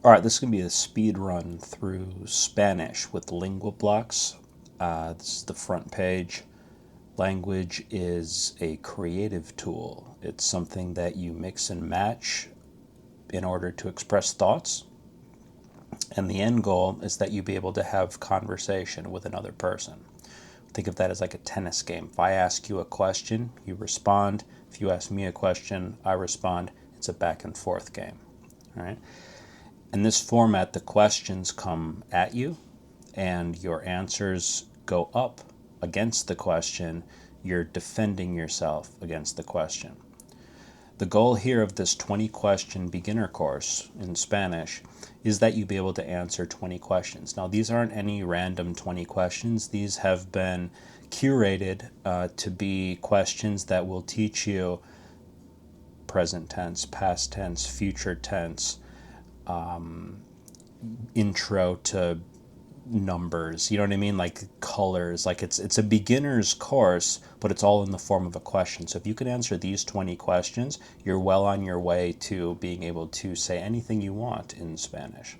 All right, this is going to be a speed run through Spanish with LinguaBlocks. This is the front page. Language is a creative tool. It's something that you mix and match in order to express thoughts. And the end goal is that you be able to have conversation with another person. Think of that as like a tennis game. If I ask you a question, you respond. If you ask me a question, I respond. It's a back and forth game. All right. In this format, the questions come at you and your answers go up against the question. You're defending yourself against the question. The goal here of this 20-question beginner course in Spanish is that you be able to answer 20 questions. Now, these aren't any random 20 questions. These have been curated to be questions that will teach you present tense, past tense, future tense, intro to numbers, you know what I mean, like colors. Like it's a beginner's course, but it's all in the form of a question. So if you can answer these 20 questions, you're well on your way to being able to say anything you want in Spanish.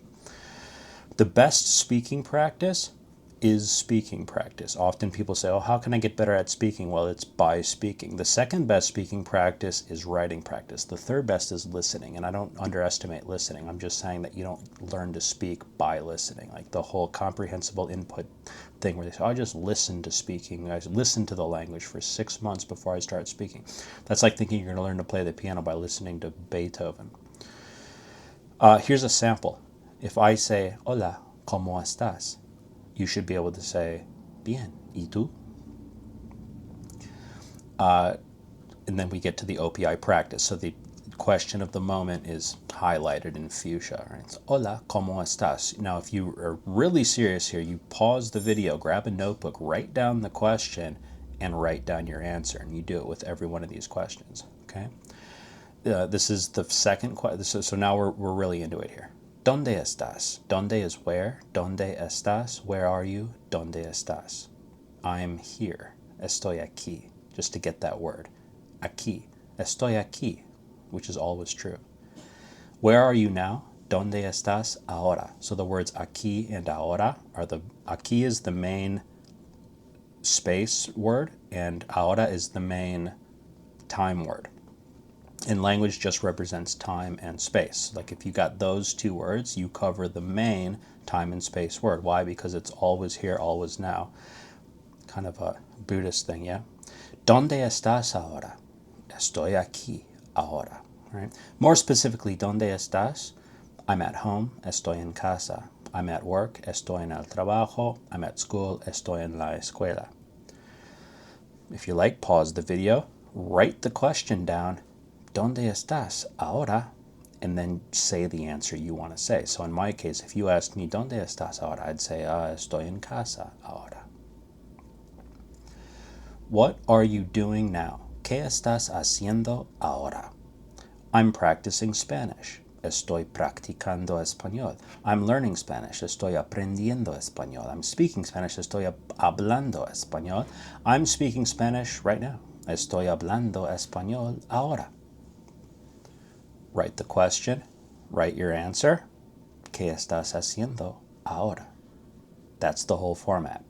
The best speaking practice is speaking practice. Often people say, oh, how can I get better at speaking? Well, it's by speaking. The second best speaking practice is writing practice. The third best is listening. And I don't underestimate listening. I'm just saying that you don't learn to speak by listening. Like the whole comprehensible input thing where they say, oh, I just listen to speaking. I listen to the language for 6 months before I start speaking. That's like thinking you're going to learn to play the piano by listening to Beethoven. Here's a sample. If I say, hola, ¿cómo estás? You should be able to say, bien, ¿y tú? And then we get to the OPI practice. So the question of the moment is highlighted in fuchsia. Right? It's, hola, ¿cómo estás? Now, if you are really serious here, you pause the video, grab a notebook, write down the question, and write down your answer. And you do it with every one of these questions. Okay. This is the second question. So now we're really into it here. ¿Dónde estás? ¿Dónde is where? ¿Dónde estás? Where are you? ¿Dónde estás? I'm here. Estoy aquí. Just to get that word. Aquí. Estoy aquí, which is always true. Where are you now? ¿Dónde estás ahora? So the words aquí and ahora are aquí is the main space word, and ahora is the main time word. And language just represents time and space. Like if you got those two words, you cover the main time and space word. Why? Because it's always here, always now. Kind of a Buddhist thing, yeah? ¿Dónde estás ahora? Estoy aquí ahora. Right? More specifically, ¿dónde estás? I'm at home, estoy en casa. I'm at work, estoy en el trabajo. I'm at school, estoy en la escuela. If you like, pause the video, write the question down, ¿Dónde estás ahora? And then say the answer you want to say. So in my case, if you asked me, ¿Dónde estás ahora? I'd say, estoy en casa ahora. What are you doing now? ¿Qué estás haciendo ahora? I'm practicing Spanish. Estoy practicando español. I'm learning Spanish. Estoy aprendiendo español. I'm speaking Spanish. Estoy hablando español. I'm speaking Spanish right now. Estoy hablando español ahora. Write the question, write your answer. ¿Qué estás haciendo ahora? That's the whole format.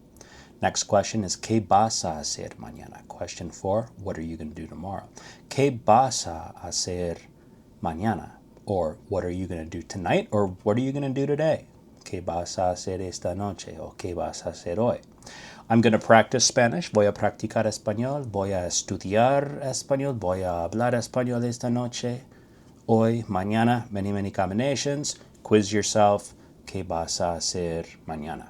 Next question is, ¿qué vas a hacer mañana? Question 4, what are you going to do tomorrow? ¿Qué vas a hacer mañana? Or what are you going to do tonight? Or what are you going to do today? ¿Qué vas a hacer esta noche? O ¿qué vas a hacer hoy? I'm going to practice Spanish. Voy a practicar español. Voy a estudiar español. Voy a hablar español esta noche. Hoy, mañana, many combinations. Quiz yourself. ¿Qué vas a hacer mañana?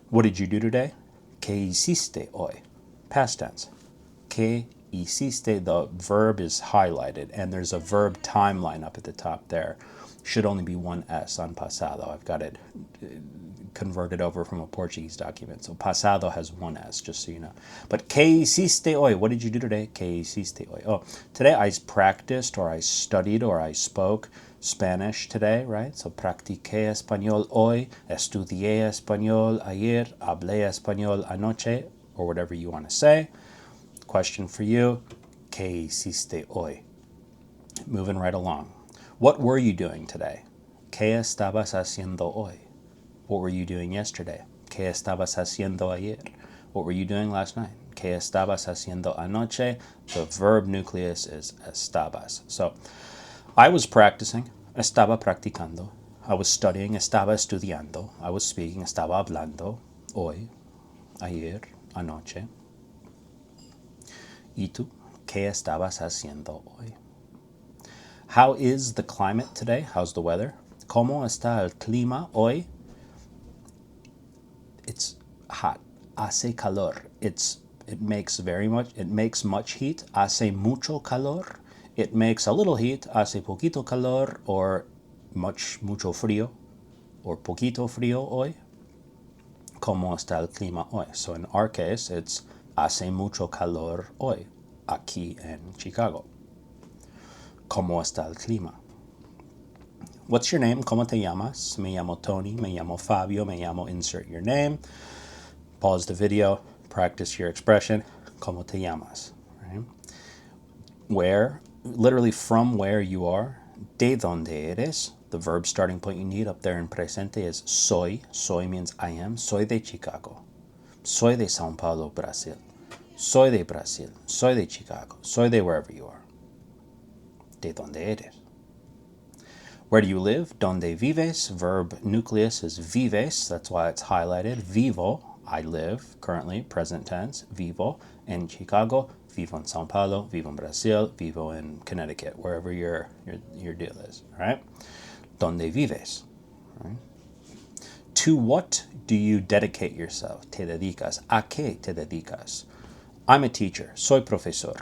What did you do today? ¿Qué hiciste hoy? Past tense. ¿Qué hiciste? The verb is highlighted, and there's a verb timeline up at the top there. Should only be one S on pasado. I've got it converted over from a Portuguese document. So pasado has one S, just so you know. But ¿qué hiciste hoy? What did you do today? ¿Qué hiciste hoy? Oh, today I practiced or I studied or I spoke Spanish today, right? So practiqué español hoy, estudié español ayer, hablé español anoche, or whatever you want to say. Question for you, ¿qué hiciste hoy? Moving right along. What were you doing today? ¿Qué estabas haciendo hoy? What were you doing yesterday? ¿Qué estabas haciendo ayer? What were you doing last night? ¿Qué estabas haciendo anoche? The verb nucleus is estabas. So I was practicing, estaba practicando. I was studying, estaba estudiando. I was speaking, estaba hablando. Hoy, ayer, anoche. ¿Y tú? ¿Qué estabas haciendo hoy? How is the climate today? How's the weather? ¿Cómo está el clima hoy? It's hot. Hace calor. It makes much heat. Hace mucho calor. It makes a little heat. Hace poquito calor, or mucho frío, or poquito frío hoy. ¿Cómo está el clima hoy? So in our case, it's hace mucho calor hoy, aquí en Chicago. ¿Cómo está el clima? What's your name? ¿Cómo te llamas? Me llamo Tony. Me llamo Fabio. Me llamo insert your name. Pause the video. Practice your expression. ¿Cómo te llamas? Right? Where, literally from where you are. ¿De dónde eres? The verb starting point you need up there in presente is soy. Soy means I am. Soy de Chicago. Soy de São Paulo, Brasil. Soy de Brasil. Soy de Chicago. Soy de wherever you are. ¿De dónde eres? Where do you live? ¿Dónde vives? Verb nucleus is vives. That's why it's highlighted. Vivo, I live, currently, present tense. Vivo in Chicago. Vivo in São Paulo. Vivo in Brazil. Vivo in Connecticut. Wherever your deal is. All right? ¿Dónde vives? All right? To what do you dedicate yourself? Te dedicas. ¿A qué te dedicas? I'm a teacher. Soy profesor.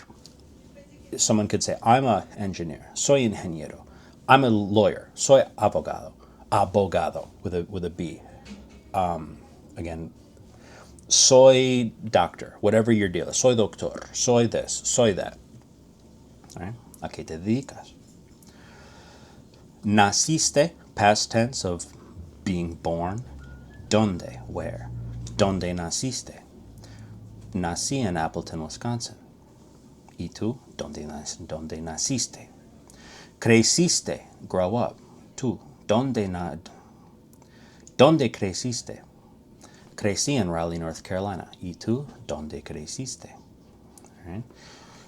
Someone could say, I'm an engineer. Soy ingeniero. I'm a lawyer. Soy abogado. Abogado with a B. Again, soy doctor. Whatever your deal is. Soy doctor. Soy this. Soy that. All right? ¿A qué te dedicas? Naciste, past tense of being born. ¿Dónde? Where? ¿Dónde naciste? Nací en Appleton, Wisconsin. ¿Y tú? ¿Dónde naciste? Creciste, grow up. Tú, ¿dónde creciste? Crecí en Raleigh, North Carolina. ¿Y tú? ¿Dónde creciste? All right.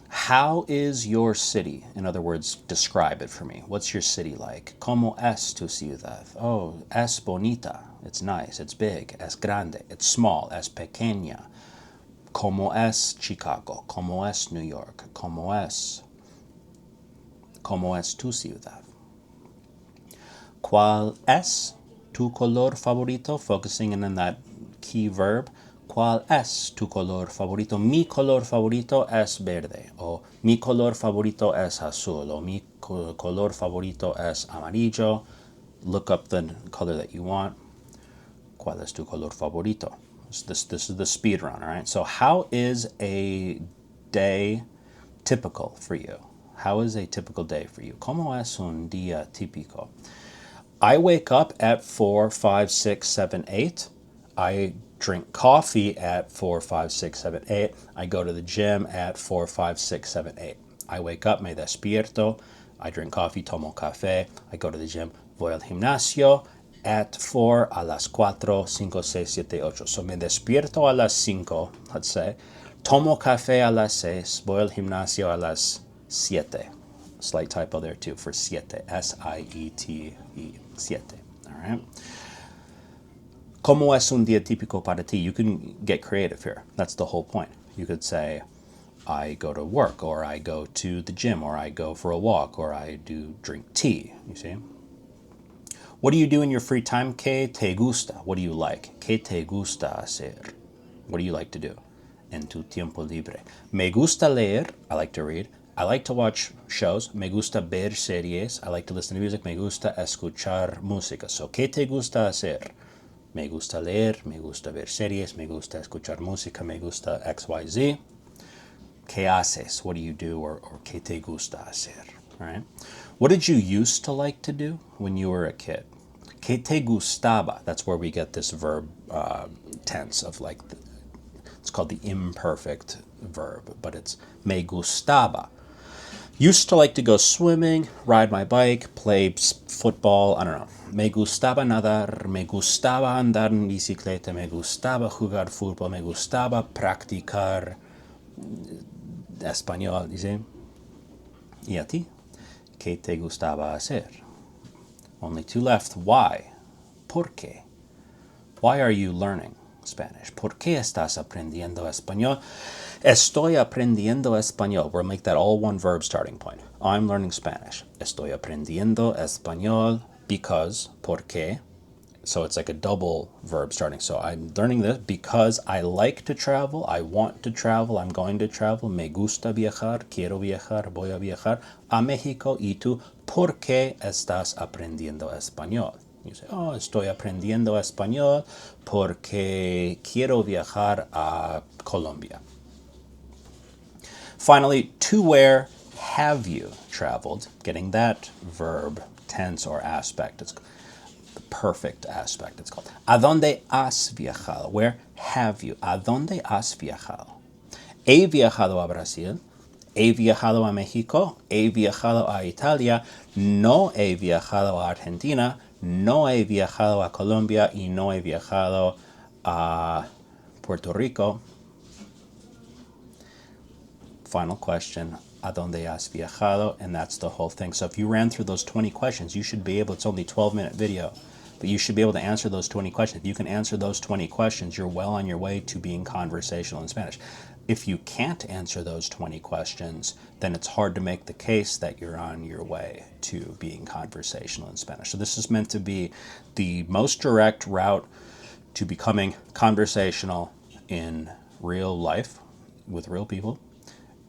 How is your city? In other words, describe it for me. What's your city like? ¿Cómo es tu ciudad? Oh, es bonita. It's nice. It's big. Es grande. It's small. Es pequeña. ¿Cómo es Chicago? ¿Cómo es New York? ¿Cómo es tu ciudad? ¿Cuál es tu color favorito? Focusing in on that key verb. ¿Cuál es tu color favorito? Mi color favorito es verde. O mi color favorito es azul. O mi color favorito es amarillo. Look up the color that you want. ¿Cuál es tu color favorito? This is the speed run, all right? So how is a day typical for you? How is a typical day for you? ¿Cómo es un día típico? I wake up at 4, 5, 6, 7, 8. I drink coffee at 4, 5, 6, 7, 8. I go to the gym at 4, 5, 6, 7, 8. I wake up, me despierto. I drink coffee, tomo café. I go to the gym, voy al gimnasio. At 4, a las 4, 5, 6, 7, 8. So me despierto a las 5, let's say. Tomo café a las 6. Voy al gimnasio a las 7. Slight typo there too for siete. S-I-E-T-E. Siete. All right. ¿Cómo es un día típico para ti? You can get creative here. That's the whole point. You could say, I go to work, or I go to the gym, or I go for a walk, or I do drink tea. You see? What do you do in your free time? ¿Qué te gusta? What do you like? ¿Qué te gusta hacer? What do you like to do en tu tiempo libre? Me gusta leer. I like to read. I like to watch shows. Me gusta ver series. I like to listen to music. Me gusta escuchar música. So, ¿qué te gusta hacer? Me gusta leer. Me gusta ver series. Me gusta escuchar música. Me gusta XYZ. ¿Qué haces? What do you do? Or ¿qué te gusta hacer? All right. What did you used to like to do when you were a kid? ¿Qué te gustaba? That's where we get this verb tense of like, it's called the imperfect verb, but it's me gustaba. Used to like to go swimming, ride my bike, play football, I don't know. Me gustaba nadar, me gustaba andar en bicicleta, me gustaba jugar fútbol, me gustaba practicar español, dice. ¿Y a ti? ¿Qué te gustaba hacer? Only two left. Why? ¿Por qué? Why are you learning Spanish? ¿Por qué estás aprendiendo español? Estoy aprendiendo español. We'll make that all one verb starting point. I'm learning Spanish. Estoy aprendiendo español because, ¿por qué? So it's like a double verb starting. So I'm learning this because I like to travel, I want to travel, I'm going to travel, me gusta viajar, quiero viajar, voy a viajar a México. Y tú, ¿por qué estás aprendiendo español? You say, oh, estoy aprendiendo español porque quiero viajar a Colombia. Finally, to where have you traveled? Getting that verb tense or aspect. It's the perfect aspect, it's called. ¿A dónde has viajado? Where have you? ¿A dónde has viajado? He viajado a Brasil. He viajado a México. He viajado a Italia. No he viajado a Argentina. No he viajado a Colombia. Y no he viajado a Puerto Rico. Final question, ¿a dónde has viajado? And that's the whole thing. So if you ran through those 20 questions, you should be able, it's only a 12-minute video, but you should be able to answer those 20 questions. If you can answer those 20 questions, you're well on your way to being conversational in Spanish. If you can't answer those 20 questions, then it's hard to make the case that you're on your way to being conversational in Spanish. So this is meant to be the most direct route to becoming conversational in real life with real people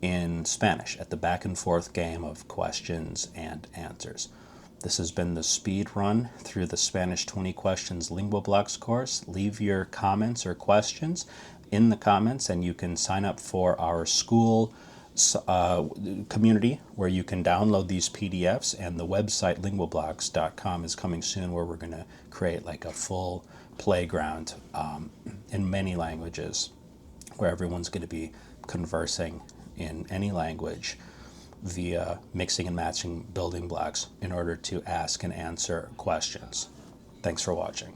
in Spanish at the back and forth game of questions and answers. This has been the speed run through the Spanish 20 Questions Lingua Blocks course. Leave your comments or questions in the comments, and you can sign up for our school community where you can download these PDFs, and the website linguablocks.com is coming soon, where we're going to create like a full playground in many languages where everyone's going to be conversing in any language via mixing and matching building blocks in order to ask and answer questions. Thanks for watching.